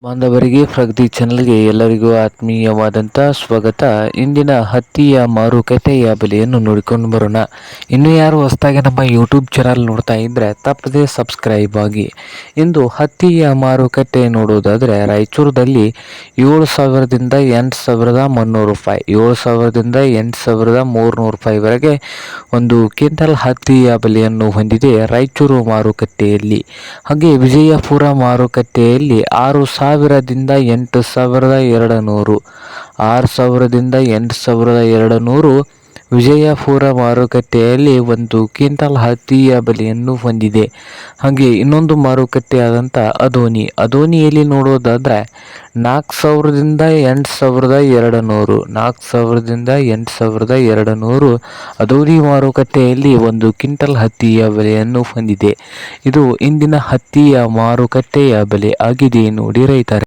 ಬಾಂಧವರಿಗೆ ಪ್ರಗತಿ ಚಾನಲ್ಗೆ ಎಲ್ಲರಿಗೂ ಆತ್ಮೀಯವಾದಂಥ ಸ್ವಾಗತ. ಇಂದಿನ ಹತ್ತಿಯ ಮಾರುಕಟ್ಟೆಯ ಬೆಲೆಯನ್ನು ನೋಡಿಕೊಂಡು ಬರೋಣ. ಇನ್ನು ಯಾರು ಹೊಸದಾಗಿ ನಮ್ಮ ಯೂಟ್ಯೂಬ್ ಚಾನಲ್ ನೋಡ್ತಾ ಇದ್ದರೆ ತಪ್ಪದೇ ಸಬ್ಸ್ಕ್ರೈಬ್ ಆಗಿ. ಇಂದು ಹತ್ತಿಯ ಮಾರುಕಟ್ಟೆ ನೋಡುವುದಾದರೆ ರಾಯಚೂರದಲ್ಲಿ 7,000ದಿಂದ 8,300 ರೂಪಾಯಿ, 7,000ದಿಂದ 8,300 ರೂಪಾಯಿವರೆಗೆ ಒಂದು ಕ್ವಿಂಟಲ್ ಹತ್ತಿಯ ಬೆಲೆಯನ್ನು ಹೊಂದಿದೆ ರಾಯಚೂರು ಮಾರುಕಟ್ಟೆಯಲ್ಲಿ. ಹಾಗೆ ವಿಜಯಪುರ ಮಾರುಕಟ್ಟೆಯಲ್ಲಿ 6,000ದಿಂದ 8,200, 6,000ದಿಂದ 8,200 ವಿಜಯಪುರ ಮಾರುಕಟ್ಟೆಯಲ್ಲಿ ಒಂದು ಕ್ವಿಂಟಲ್ ಹತ್ತಿಯ ಬೆಲೆಯನ್ನು ಹೊಂದಿದೆ. ಹಾಗೆ ಇನ್ನೊಂದು ಮಾರುಕಟ್ಟೆಯಾದಂಥ ಅದೋನಿಯಲ್ಲಿ ನೋಡೋದಾದರೆ 4,000ದಿಂದ 8,200, 4,000ದಿಂದ 8,200 ಅದೋನಿ ಮಾರುಕಟ್ಟೆಯಲ್ಲಿ ಒಂದು ಕ್ವಿಂಟಲ್ ಹತ್ತಿಯ ಬೆಲೆಯನ್ನು ಹೊಂದಿದೆ. ಇದು ಇಂದಿನ ಹತ್ತಿಯ ಮಾರುಕಟ್ಟೆಯ ಬೆಲೆ ಆಗಿದೆ ನೋಡಿ ರೈತರೇ.